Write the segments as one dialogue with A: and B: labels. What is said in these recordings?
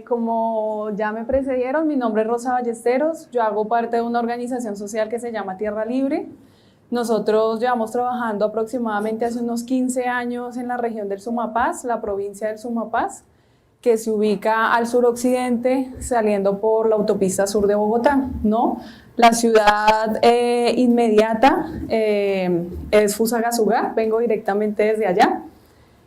A: Como ya me precedieron, mi nombre es Rosa Ballesteros, yo hago parte de una organización social que se llama Tierra Libre. Nosotros llevamos trabajando aproximadamente hace unos 15 años en la región del Sumapaz, la provincia del Sumapaz, que se ubica al suroccidente saliendo por la autopista sur de Bogotá, ¿no? La ciudad inmediata es Fusagasugá, vengo directamente desde allá.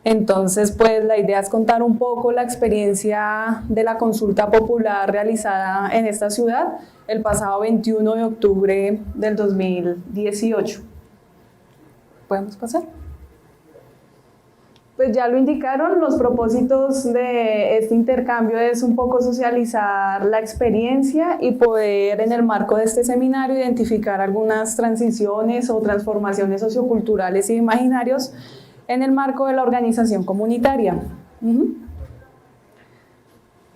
A: Entonces, pues la idea es contar un poco la experiencia de la consulta popular realizada en esta ciudad el pasado 21 de octubre del 2018. ¿Podemos pasar? Pues ya lo indicaron, los propósitos de este intercambio es un poco socializar la experiencia y poder en el marco de este seminario identificar algunas transiciones o transformaciones socioculturales e imaginarios en el marco de la organización comunitaria.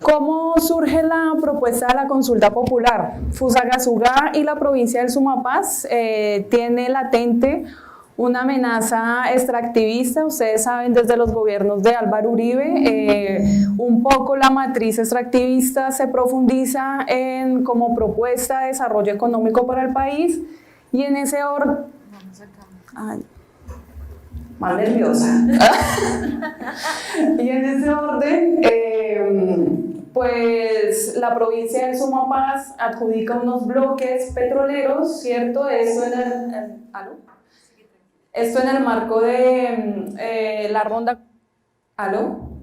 A: ¿Cómo surge la propuesta de la consulta popular? Fusagasugá y la provincia del Sumapaz tiene latente una amenaza extractivista. Ustedes saben, desde los gobiernos de Álvaro Uribe, un poco la matriz extractivista se profundiza como propuesta de desarrollo económico para el país, y en ese orden... Más nerviosa. Y en ese orden, pues la provincia del Sumapaz adjudica unos bloques petroleros, ¿cierto? Esto en el marco de la ronda,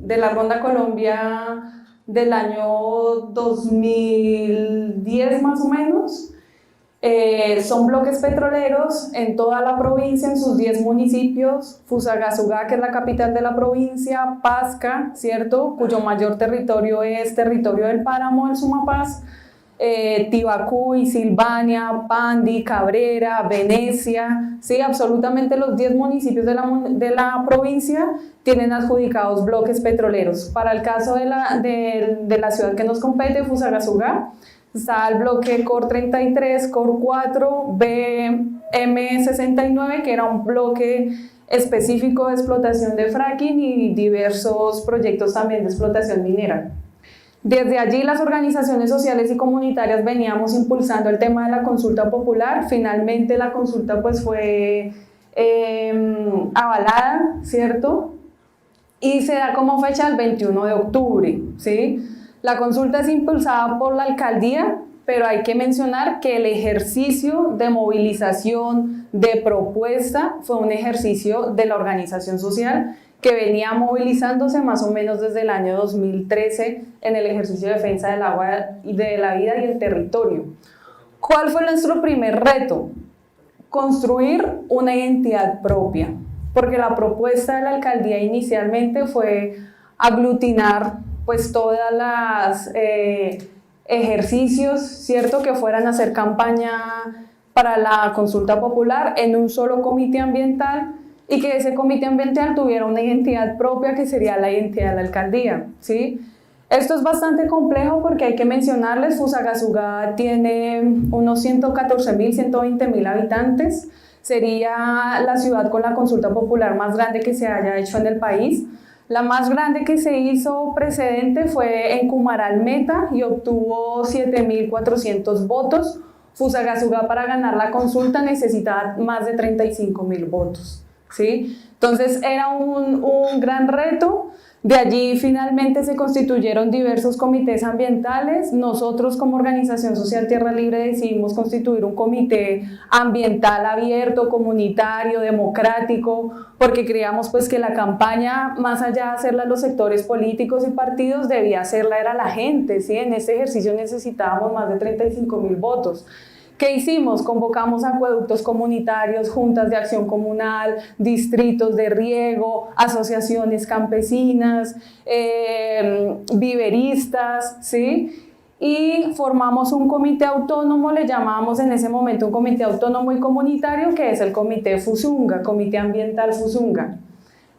A: de la Ronda Colombia del año 2010 más o menos. Son bloques petroleros en toda la provincia, en sus 10 municipios, Fusagasugá, que es la capital de la provincia, Pasca, ¿cierto?, cuyo mayor territorio es territorio del páramo del Sumapaz, Tibacuy, Silvania, Pandi, Cabrera, Venecia, ¿sí? Absolutamente los 10 municipios de la provincia tienen adjudicados bloques petroleros. Para el caso de la ciudad que nos compete, Fusagasugá, está el bloque COR 33, COR 4, BM69, que era un bloque específico de explotación de fracking y diversos proyectos también de explotación minera. Desde allí las organizaciones sociales y comunitarias veníamos impulsando el tema de la consulta popular. Finalmente la consulta pues fue avalada, ¿cierto? Y se da como fecha el 21 de octubre, ¿sí? La consulta es impulsada por la alcaldía, pero hay que mencionar que el ejercicio de movilización, de propuesta, fue un ejercicio de la organización social que venía movilizándose más o menos desde el año 2013 en el ejercicio de defensa del agua, de la vida y el territorio. ¿Cuál fue nuestro primer reto? Construir una identidad propia, porque la propuesta de la alcaldía inicialmente fue aglutinar pues todas las ejercicios, ¿cierto?, que fueran a hacer campaña para la consulta popular en un solo comité ambiental, y que ese comité ambiental tuviera una identidad propia que sería la identidad de la alcaldía, ¿sí? Esto es bastante complejo porque hay que mencionarles, Fusagasugá tiene unos 114.000, 120.000 habitantes, sería la ciudad con la consulta popular más grande que se haya hecho en el país. La más grande que se hizo precedente fue en Cumaral Meta y obtuvo 7.400 votos. Fusagasugá, para ganar la consulta, necesitaba más de 35.000 votos, ¿sí? Entonces era un gran reto. De allí finalmente se constituyeron diversos comités ambientales. Nosotros como Organización Social Tierra Libre decidimos constituir un comité ambiental abierto, comunitario, democrático, porque creíamos pues que la campaña, más allá de hacerla a los sectores políticos y partidos, debía hacerla era la gente, ¿sí? En este ejercicio necesitábamos más de 35.000 votos. ¿Qué hicimos? Convocamos acueductos comunitarios, juntas de acción comunal, distritos de riego, asociaciones campesinas, viveristas, ¿sí? Y formamos un comité autónomo, le llamábamos en ese momento un comité autónomo y comunitario, que es el comité Fusunga, Comité Ambiental Fusunga.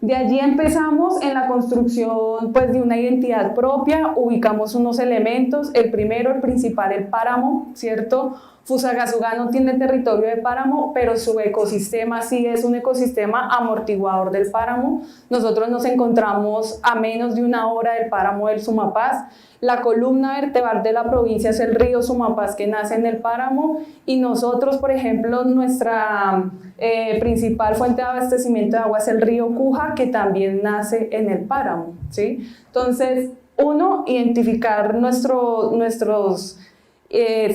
A: De allí empezamos en la construcción pues, de una identidad propia, ubicamos unos elementos, el primero, el principal, el páramo, ¿cierto? Fusagasugá no tiene territorio de páramo, pero su ecosistema sí es un ecosistema amortiguador del páramo. Nosotros nos encontramos a menos de 1 hora del páramo del Sumapaz. La columna vertebral de la provincia es el río Sumapaz que nace en el páramo y nosotros, por ejemplo, nuestra principal fuente de abastecimiento de agua es el río Cuja, que también nace en el páramo, ¿sí? Entonces, uno, identificar nuestros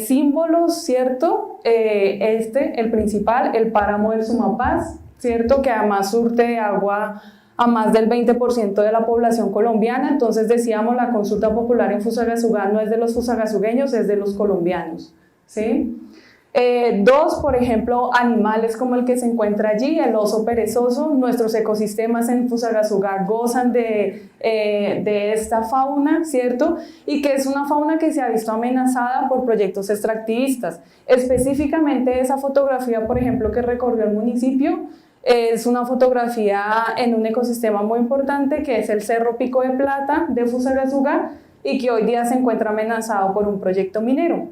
A: símbolos, ¿cierto? El principal, el páramo del Sumapaz, ¿cierto? Que además surte de agua a más del 20% de la población colombiana. Entonces decíamos, la consulta popular en Fusagasugá no es de los fusagasugueños, es de los colombianos, ¿sí? Dos, por ejemplo, animales como el que se encuentra allí, el oso perezoso. Nuestros ecosistemas en Fusagasugá gozan de esta fauna, ¿cierto? Y que es una fauna que se ha visto amenazada por proyectos extractivistas. Específicamente esa fotografía, por ejemplo, que recorrió el municipio, es una fotografía en un ecosistema muy importante que es el Cerro Pico de Plata de Fusagasugá y que hoy día se encuentra amenazado por un proyecto minero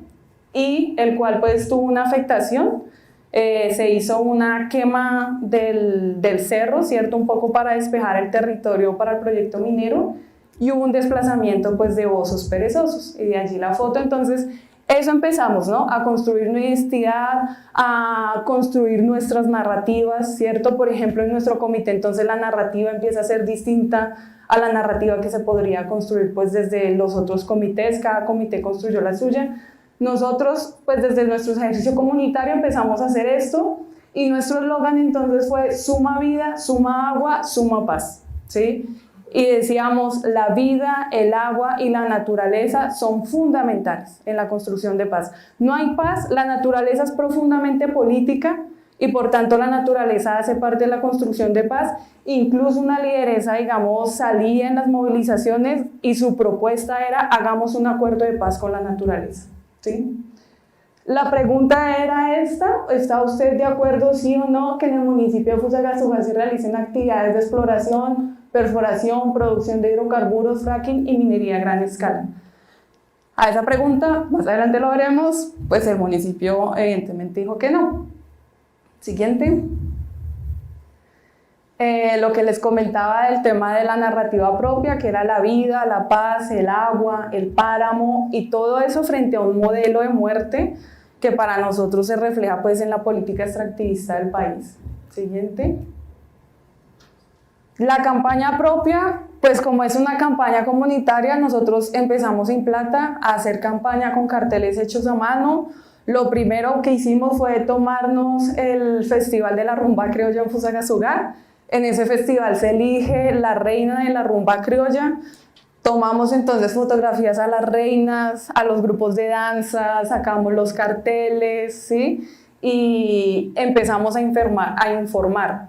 A: y el cual pues tuvo una afectación. Se hizo una quema del cerro, ¿cierto? Un poco para despejar el territorio para el proyecto minero y hubo un desplazamiento pues de osos perezosos y de allí la foto. Entonces eso empezamos, ¿no? A construir una identidad, a construir nuestras narrativas, ¿cierto? Por ejemplo, en nuestro comité, entonces la narrativa empieza a ser distinta a la narrativa que se podría construir pues desde los otros comités. Cada comité construyó la suya. Nosotros, pues desde nuestro ejercicio comunitario empezamos a hacer esto y nuestro eslogan entonces fue suma vida, suma agua, suma paz, ¿sí? Y decíamos, la vida, el agua y la naturaleza son fundamentales en la construcción de paz. No hay paz, la naturaleza es profundamente política y por tanto la naturaleza hace parte de la construcción de paz. Incluso una lideresa, digamos, salía en las movilizaciones y su propuesta era hagamos un acuerdo de paz con la naturaleza, ¿sí? La pregunta era esta: ¿está usted de acuerdo, sí o no, que en el municipio de Fusagasugá se realicen actividades de exploración, perforación, producción de hidrocarburos, fracking y minería a gran escala? A esa pregunta, más adelante lo veremos, pues el municipio evidentemente dijo que no. Siguiente. Lo que les comentaba del tema de la narrativa propia, que era la vida, la paz, el agua, el páramo y todo eso frente a un modelo de muerte que para nosotros se refleja pues en la política extractivista del país. Siguiente. La campaña propia, pues como es una campaña comunitaria, nosotros empezamos en Plata a hacer campaña con carteles hechos a mano. Lo primero que hicimos fue tomarnos el Festival de la Rumba Criolla en Fusagasugá. En ese festival se elige la reina de la rumba criolla. Tomamos entonces fotografías a las reinas, a los grupos de danza, sacamos los carteles, ¿sí? Y empezamos a informar.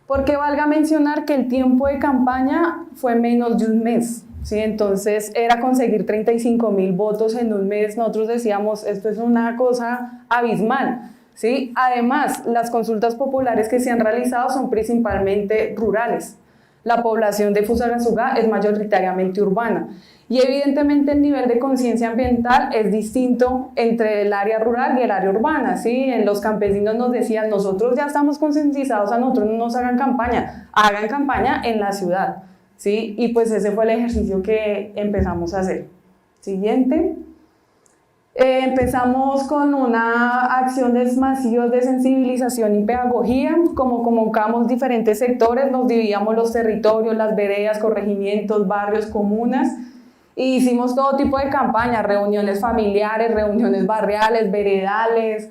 A: Porque valga mencionar que el tiempo de campaña fue menos de un mes, ¿sí? Entonces era conseguir 35.000 votos en un mes. Nosotros decíamos, esto es una cosa abismal, ¿sí? Además, las consultas populares que se han realizado son principalmente rurales. La población de Fusagasugá es mayoritariamente urbana y evidentemente el nivel de conciencia ambiental es distinto entre el área rural y el área urbana, ¿sí? En los campesinos nos decían, nosotros ya estamos concientizados, a nosotros no nos hagan campaña en la ciudad, ¿sí? Y pues ese fue el ejercicio que empezamos a hacer. Siguiente. Empezamos con una acción masiva de sensibilización y pedagogía. Como convocamos diferentes sectores, nos dividíamos los territorios, las veredas, corregimientos, barrios, comunas, y hicimos todo tipo de campañas, reuniones familiares, reuniones barriales, veredales,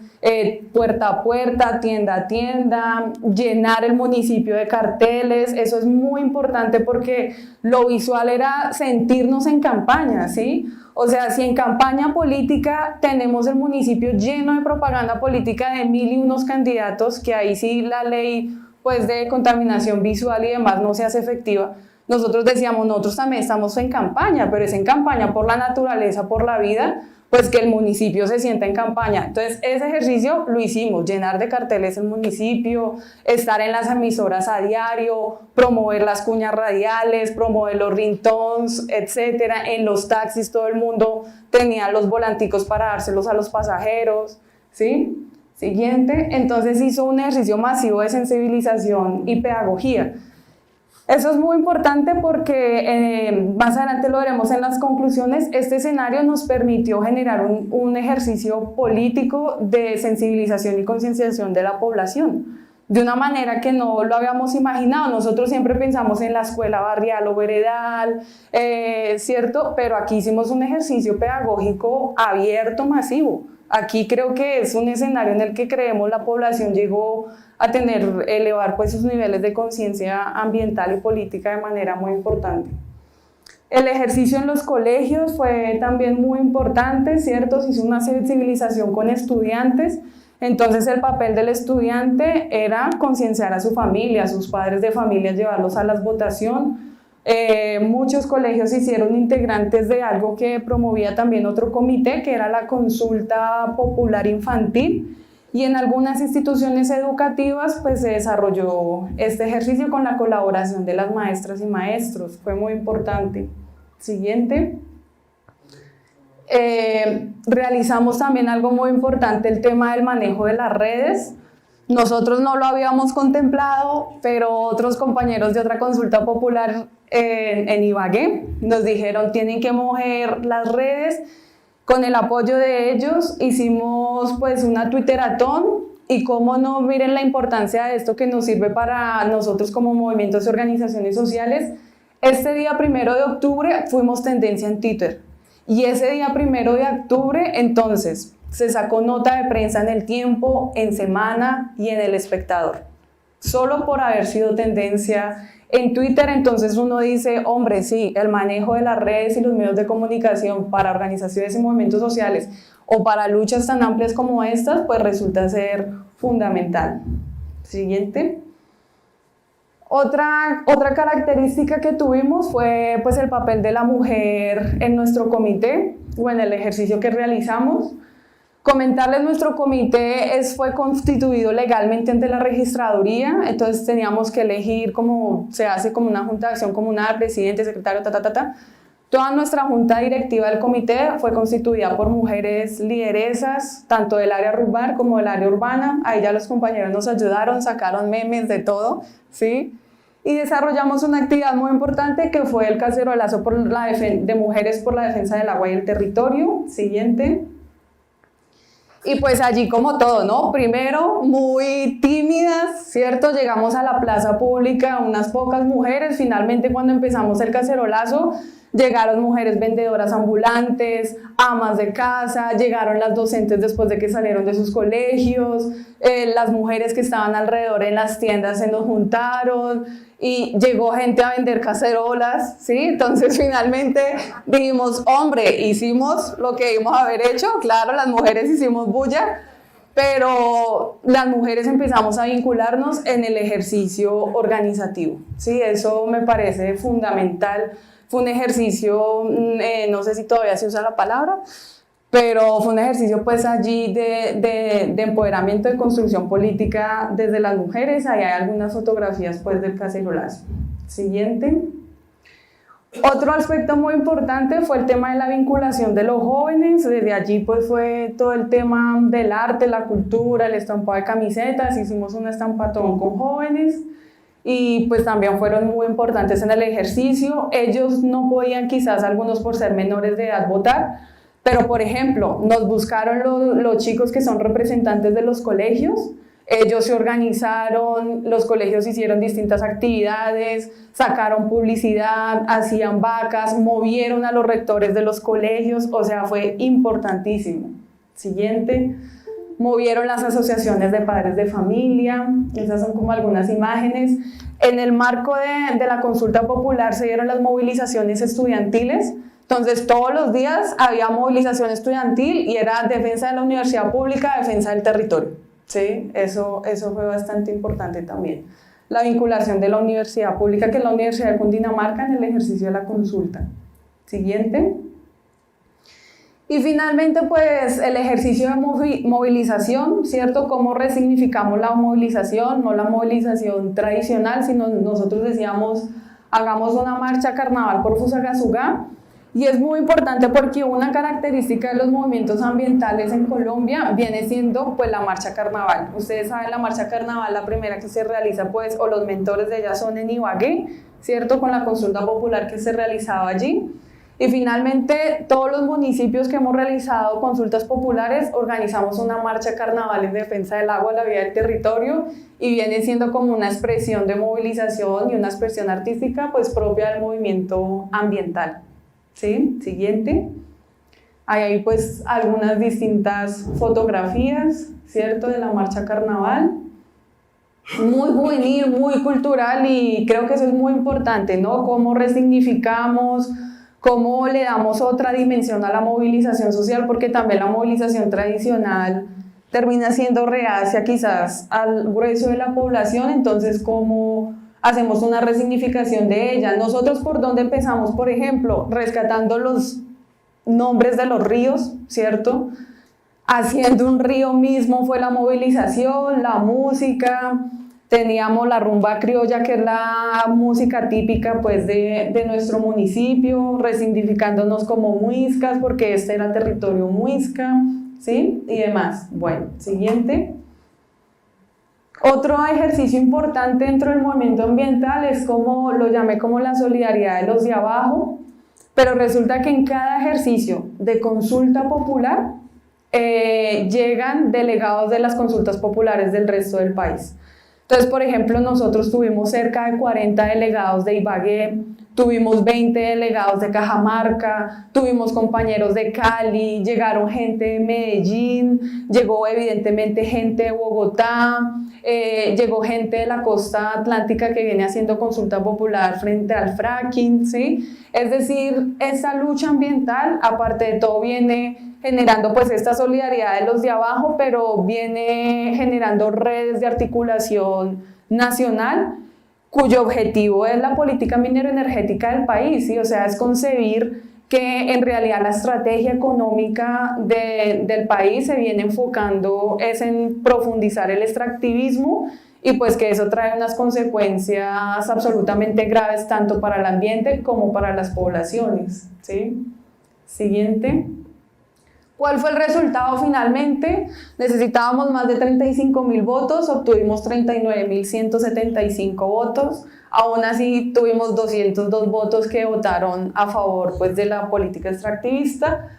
A: puerta a puerta, tienda a tienda, llenar el municipio de carteles. Eso es muy importante porque lo visual era sentirnos en campaña, ¿sí? O sea, si en campaña política tenemos el municipio lleno de propaganda política de 1001 candidatos, que ahí sí la ley pues, de contaminación visual y demás no se hace efectiva, nosotros decíamos, nosotros también estamos en campaña, pero es en campaña por la naturaleza, por la vida, pues que el municipio se sienta en campaña. Entonces ese ejercicio lo hicimos, llenar de carteles el municipio, estar en las emisoras a diario, promover las cuñas radiales, promover los ringtones, etcétera. En los taxis todo el mundo tenía los volanticos para dárselos a los pasajeros, ¿sí? Siguiente, entonces hizo un ejercicio masivo de sensibilización y pedagogía. Eso es muy importante porque más adelante lo veremos en las conclusiones. Este escenario nos permitió generar un ejercicio político de sensibilización y concienciación de la población, de una manera que no lo habíamos imaginado. Nosotros siempre pensamos en la escuela barrial o veredal, ¿cierto? Pero aquí hicimos un ejercicio pedagógico abierto, masivo. Aquí creo que es un escenario en el que creemos la población llegó a elevar pues sus niveles de conciencia ambiental y política de manera muy importante. El ejercicio en los colegios fue también muy importante, ¿cierto? Se hizo una sensibilización con estudiantes. Entonces el papel del estudiante era concienciar a su familia, a sus padres de familia, llevarlos a la votación. Muchos colegios se hicieron integrantes de algo que promovía también otro comité, que era la consulta popular infantil, y en algunas instituciones educativas pues se desarrolló este ejercicio con la colaboración de las maestras y maestros. Fue muy importante. Siguiente. Realizamos también algo muy importante, el tema del manejo de las redes. Nosotros no lo habíamos contemplado, pero otros compañeros de otra consulta popular en Ibagué nos dijeron tienen que mover las redes. Con el apoyo de ellos hicimos pues una Twitteratón y cómo no, miren la importancia de esto que nos sirve para nosotros como movimientos y organizaciones sociales. Este día 1 de octubre fuimos tendencia en Twitter y ese día 1 de octubre entonces se sacó nota de prensa en El Tiempo, en Semana y en El Espectador, solo por haber sido tendencia en Twitter. Entonces uno dice, hombre, sí, el manejo de las redes y los medios de comunicación para organizaciones y movimientos sociales o para luchas tan amplias como estas, pues resulta ser fundamental. Siguiente. Otra característica que tuvimos fue pues, el papel de la mujer en nuestro comité o en el ejercicio que realizamos. Comentarles, nuestro comité fue constituido legalmente ante la registraduría, entonces teníamos que elegir como se hace como una junta de acción comunal, presidente, secretario, Toda nuestra junta directiva del comité fue constituida por mujeres lideresas, tanto del área rural como del área urbana. Ahí ya los compañeros nos ayudaron, sacaron memes de todo, ¿sí? Y desarrollamos una actividad muy importante que fue el cacerolazo de mujeres por la defensa del agua y el territorio. Siguiente. Y pues allí como todo, ¿no? Primero, muy tímidas, ¿cierto? Llegamos a la plaza pública, unas pocas mujeres. Finalmente, cuando empezamos el cacerolazo, llegaron mujeres vendedoras ambulantes, amas de casa, llegaron las docentes después de que salieron de sus colegios, las mujeres que estaban alrededor en las tiendas se nos juntaron y llegó gente a vender cacerolas, ¿sí? Entonces finalmente dijimos, hombre, hicimos lo que debimos haber hecho, claro, las mujeres hicimos bulla, pero las mujeres empezamos a vincularnos en el ejercicio organizativo, ¿sí? Eso me parece fundamental. Fue un ejercicio, no sé si todavía se usa la palabra, pero fue un ejercicio pues allí de empoderamiento, de construcción política desde las mujeres. Ahí hay algunas fotografías pues del cacerolazo. Siguiente. Otro aspecto muy importante fue el tema de la vinculación de los jóvenes. Desde allí pues fue todo el tema del arte, la cultura, el estampado de camisetas. Hicimos un estampatón con jóvenes. Y pues también fueron muy importantes en el ejercicio. Ellos no podían, quizás algunos por ser menores de edad, votar, pero por ejemplo, nos buscaron los chicos que son representantes de los colegios. Ellos se organizaron, los colegios hicieron distintas actividades, sacaron publicidad, hacían vacas, movieron a los rectores de los colegios, o sea, fue importantísimo. Siguiente. Movieron las asociaciones de padres de familia. Esas son como algunas imágenes. En el marco de la consulta popular se dieron las movilizaciones estudiantiles. Entonces todos los días había movilización estudiantil y era defensa de la universidad pública, defensa del territorio, ¿sí? Eso fue bastante importante también. La vinculación de la universidad pública, que es la Universidad de Cundinamarca, en el ejercicio de la consulta. Siguiente. Y finalmente, pues, el ejercicio de movilización, ¿cierto? Cómo resignificamos la movilización, no la movilización tradicional, sino nosotros decíamos, hagamos una marcha carnaval por Fusagasugá. Y es muy importante porque una característica de los movimientos ambientales en Colombia viene siendo pues la marcha carnaval. Ustedes saben, la marcha carnaval, la primera que se realiza pues, o los mentores de ella son en Ibagué, ¿cierto? Con la consulta popular que se realizaba allí. Y finalmente, todos los municipios que hemos realizado consultas populares organizamos una marcha carnaval en defensa del agua, la vida del territorio, y viene siendo como una expresión de movilización y una expresión artística pues propia del movimiento ambiental. ¿Sí? Siguiente. Hay pues algunas distintas fotografías, ¿cierto? De la marcha carnaval. Muy juvenil, muy cultural, y creo que eso es muy importante, ¿no? Cómo resignificamos, cómo le damos otra dimensión a la movilización social, porque también la movilización tradicional termina siendo reacia quizás al grueso de la población, entonces cómo hacemos una resignificación de ella. Nosotros, ¿por dónde empezamos? Por ejemplo, rescatando los nombres de los ríos, ¿cierto? Haciendo un río mismo fue la movilización, la música. Teníamos la rumba criolla, que es la música típica pues, de nuestro municipio, resignificándonos como muiscas, porque este era territorio muisca, ¿sí? Y demás. Bueno, siguiente. Otro ejercicio importante dentro del movimiento ambiental es como lo llamé como la solidaridad de los de abajo, pero resulta que en cada ejercicio de consulta popular llegan delegados de las consultas populares del resto del país. Entonces, por ejemplo, nosotros tuvimos cerca de 40 delegados de Ibagué, tuvimos 20 delegados de Cajamarca, tuvimos compañeros de Cali, llegaron gente de Medellín, llegó evidentemente gente de Bogotá, llegó gente de la costa atlántica que viene haciendo consulta popular frente al fracking, ¿sí? Es decir, esta lucha ambiental, aparte de todo, viene generando pues esta solidaridad de los de abajo, pero viene generando redes de articulación nacional, cuyo objetivo es la política minero-energética del país, ¿sí? O sea, es concebir que en realidad la estrategia económica del país se viene enfocando es en profundizar el extractivismo, y pues que eso trae unas consecuencias absolutamente graves tanto para el ambiente como para las poblaciones, ¿sí? Siguiente. ¿Cuál fue el resultado finalmente? Necesitábamos más de 35.000 votos, obtuvimos 39.175 votos, aún así tuvimos 202 votos que votaron a favor pues, de la política extractivista,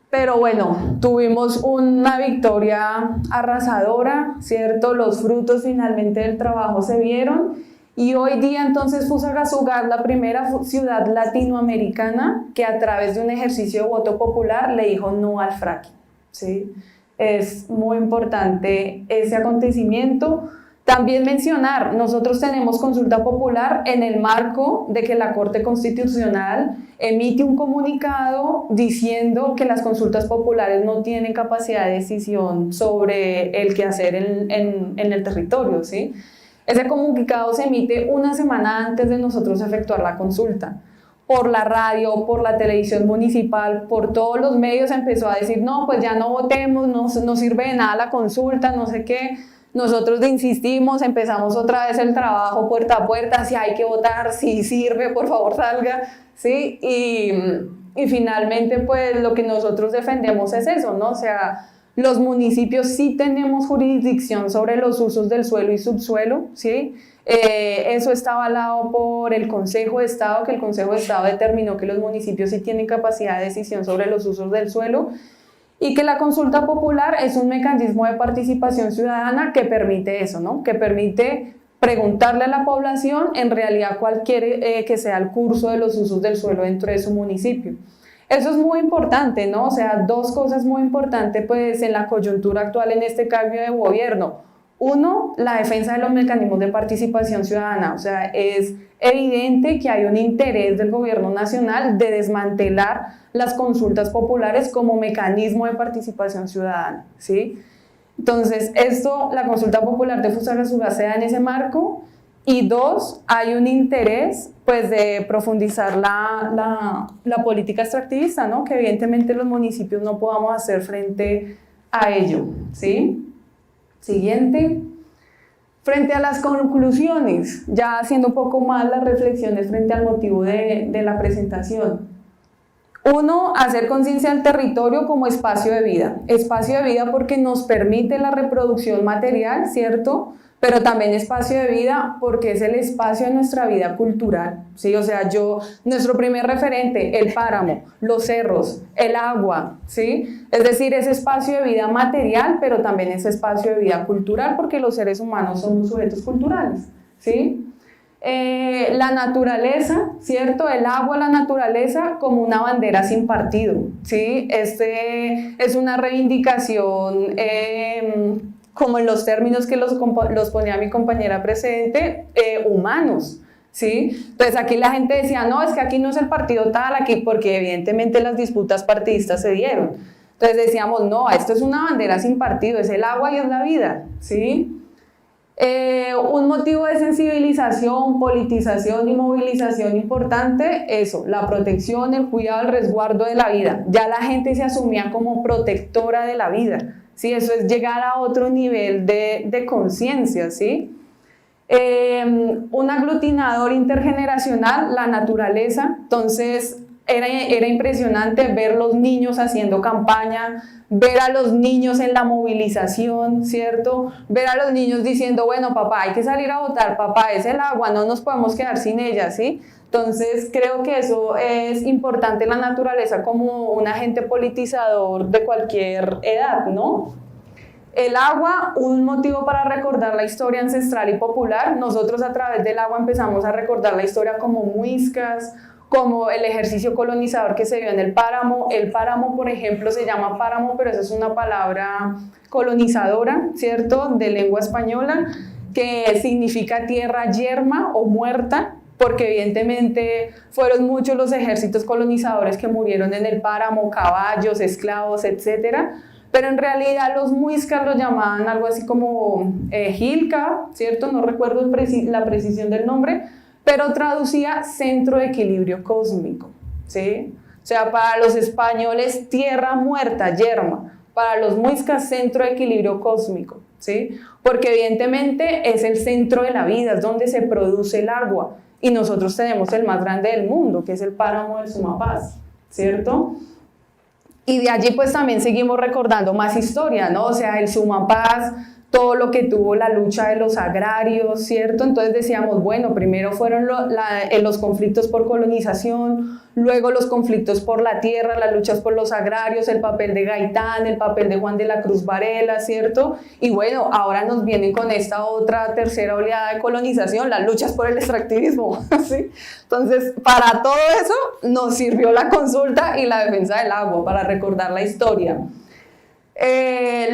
A: pero bueno, tuvimos una victoria arrasadora, ¿cierto? Los frutos finalmente del trabajo se vieron. Y hoy día entonces Fusagasugá es la primera ciudad latinoamericana que a través de un ejercicio de voto popular le dijo no al fracking, ¿sí? Es muy importante ese acontecimiento. También mencionar, nosotros tenemos consulta popular en el marco de que la Corte Constitucional emite un comunicado diciendo que las consultas populares no tienen capacidad de decisión sobre el quehacer en el territorio, ¿sí? Ese comunicado se emite una semana antes de nosotros efectuar la consulta. Por la radio, por la televisión municipal, por todos los medios empezó a decir, no, pues ya no votemos, no sirve de nada la consulta, no sé qué. Nosotros insistimos, empezamos otra vez el trabajo puerta a puerta, si hay que votar, si sirve, por favor salga, ¿sí? Y finalmente, pues lo que nosotros defendemos es eso, ¿no? O sea, los municipios sí tenemos jurisdicción sobre los usos del suelo y subsuelo, ¿sí? Eso está avalado por el Consejo de Estado, que el Consejo de Estado determinó que los municipios sí tienen capacidad de decisión sobre los usos del suelo, y que la consulta popular es un mecanismo de participación ciudadana que permite eso, ¿no? Que permite preguntarle a la población en realidad cuál quiere que sea el curso de los usos del suelo dentro de su municipio. Eso es muy importante, ¿no? O sea, dos cosas muy importantes pues, en la coyuntura actual en este cambio de gobierno. Uno, la defensa de los mecanismos de participación ciudadana. O sea, es evidente que hay un interés del gobierno nacional de desmantelar las consultas populares como mecanismo de participación ciudadana, ¿sí? Entonces, la consulta popular de Fusagasugá se da en ese marco. Y dos, hay un interés pues, de profundizar la política extractivista, ¿no? Que evidentemente los municipios no podamos hacer frente a ello, ¿sí? Siguiente. Frente a las conclusiones, ya haciendo un poco más las reflexiones frente al motivo de la presentación. Uno, hacer conciencia del territorio como espacio de vida. Espacio de vida porque nos permite la reproducción material, ¿cierto? Pero también espacio de vida porque es el espacio de nuestra vida cultural, ¿sí? O sea, nuestro primer referente, el páramo, los cerros, el agua, ¿sí? Es decir, ese espacio de vida material, pero también ese espacio de vida cultural porque los seres humanos somos sujetos culturales, ¿sí? La naturaleza, ¿cierto? El agua, la naturaleza como una bandera sin partido, ¿sí? Es una reivindicación, como en los términos que los ponía mi compañera precedente, humanos, ¿sí? Entonces aquí la gente decía, no, es que aquí no es el partido tal, aquí, porque evidentemente las disputas partidistas se dieron. Entonces decíamos, no, esto es una bandera sin partido, es el agua y es la vida, ¿sí? Un motivo de sensibilización, politización y movilización importante, eso, la protección, el cuidado, el resguardo de la vida. Ya la gente se asumía como protectora de la vida, ¿sí? Eso es llegar a otro nivel de conciencia, ¿sí? Un aglutinador intergeneracional, la naturaleza. Entonces era impresionante ver los niños haciendo campaña, ver a los niños en la movilización, ¿cierto? Ver a los niños diciendo, bueno, papá, hay que salir a votar, papá, es el agua, no nos podemos quedar sin ella, ¿sí? Entonces creo que eso es importante, la naturaleza como un agente politizador de cualquier edad, ¿no? El agua, un motivo para recordar la historia ancestral y popular. Nosotros a través del agua empezamos a recordar la historia como muiscas, como el ejercicio colonizador que se dio en el páramo. El páramo, por ejemplo, se llama páramo, pero esa es una palabra colonizadora, ¿cierto?, de lengua española, que significa tierra yerma o muerta, porque evidentemente fueron muchos los ejércitos colonizadores que murieron en el páramo, caballos, esclavos, etcétera. Pero en realidad los muiscas lo llamaban algo así como Gilca, ¿cierto? No recuerdo la precisión del nombre, pero traducía centro de equilibrio cósmico, ¿sí? O sea, para los españoles, tierra muerta, yerma. Para los muiscas, centro de equilibrio cósmico, ¿sí? Porque evidentemente es el centro de la vida, es donde se produce el agua. Y nosotros tenemos el más grande del mundo, que es el páramo del Sumapaz, ¿cierto? Y de allí pues también seguimos recordando más historia, ¿no? O sea, el Sumapaz, todo lo que tuvo la lucha de los agrarios, ¿cierto? Entonces decíamos, bueno, primero fueron los conflictos por colonización, luego los conflictos por la tierra, las luchas por los agrarios, el papel de Gaitán, el papel de Juan de la Cruz Varela, ¿cierto? Y bueno, ahora nos vienen con esta otra tercera oleada de colonización, las luchas por el extractivismo, ¿sí? Entonces, para todo eso nos sirvió la consulta y la defensa del agua, para recordar la historia.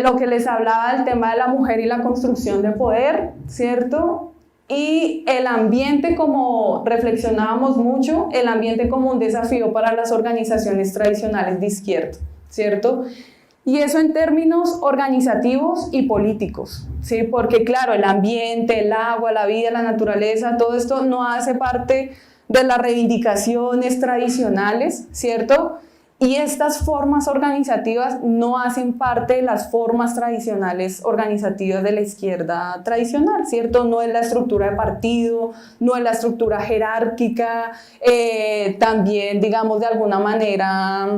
A: Lo que les hablaba del tema de la mujer y la construcción de poder, ¿cierto? Y el ambiente, como reflexionábamos mucho, el ambiente como un desafío para las organizaciones tradicionales de izquierda, ¿cierto? Y eso en términos organizativos y políticos, ¿sí? Porque claro, el ambiente, el agua, la vida, la naturaleza, todo esto no hace parte de las reivindicaciones tradicionales, ¿cierto? Y estas formas organizativas no hacen parte de las formas tradicionales organizativas de la izquierda tradicional, ¿cierto? No es la estructura de partido, no es la estructura jerárquica, también, digamos, de alguna manera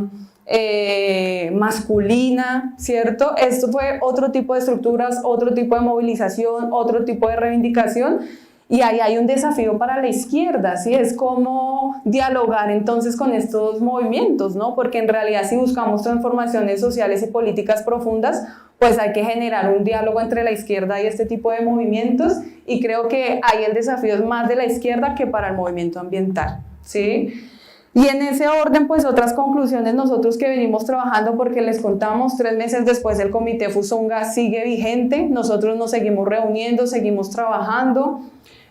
A: masculina, ¿cierto? Esto fue otro tipo de estructuras, otro tipo de movilización, otro tipo de reivindicación. Y ahí hay un desafío para la izquierda, ¿sí? Es cómo dialogar entonces con estos movimientos, ¿no? Porque en realidad si buscamos transformaciones sociales y políticas profundas, pues hay que generar un diálogo entre la izquierda y este tipo de movimientos, y creo que ahí el desafío es más de la izquierda que para el movimiento ambiental, ¿sí? Y en ese orden, pues otras conclusiones nosotros que venimos trabajando, porque les contamos, 3 meses después el Comité Fusunga sigue vigente, nosotros nos seguimos reuniendo, seguimos trabajando.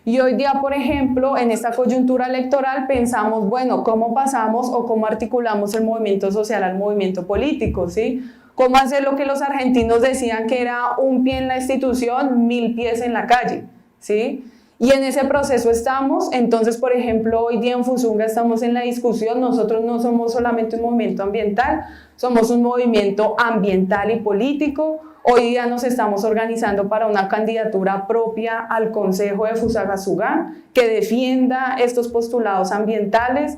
A: Y hoy día, por ejemplo, en esta coyuntura electoral pensamos, bueno, ¿cómo pasamos o cómo articulamos el movimiento social al movimiento político, ¿sí? ¿Cómo hacer lo que los argentinos decían que era un pie en la institución, 1000 pies en la calle, ¿sí? Y en ese proceso estamos. Entonces, por ejemplo, hoy día en Fusunga estamos en la discusión, nosotros no somos solamente un movimiento ambiental, somos un movimiento ambiental y político. Hoy día nos estamos organizando para una candidatura propia al Consejo de Fusagasugá que defienda estos postulados ambientales.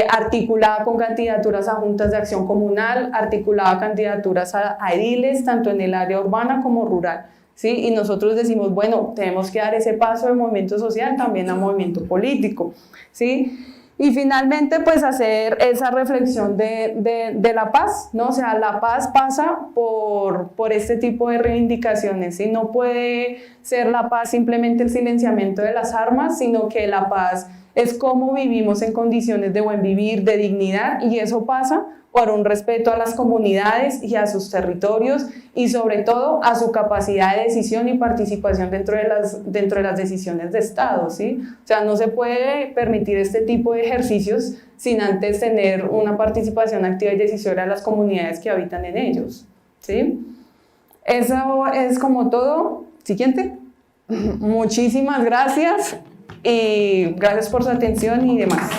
A: articulada con candidaturas a juntas de acción comunal, articulada a candidaturas a ediles, tanto en el área urbana como rural. ¿Sí? Y nosotros decimos, bueno, tenemos que dar ese paso del movimiento social también al movimiento político, ¿sí? Y finalmente, pues hacer esa reflexión de la paz, ¿no? O sea, la paz pasa por este tipo de reivindicaciones, ¿sí? No puede ser la paz simplemente el silenciamiento de las armas, sino que la paz es cómo vivimos en condiciones de buen vivir, de dignidad, y eso pasa por un respeto a las comunidades y a sus territorios y sobre todo a su capacidad de decisión y participación dentro de las decisiones de Estado, ¿sí? O sea, no se puede permitir este tipo de ejercicios sin antes tener una participación activa y decisoria de las comunidades que habitan en ellos, ¿sí? Eso es como todo. Siguiente. Muchísimas gracias y gracias por su atención y demás.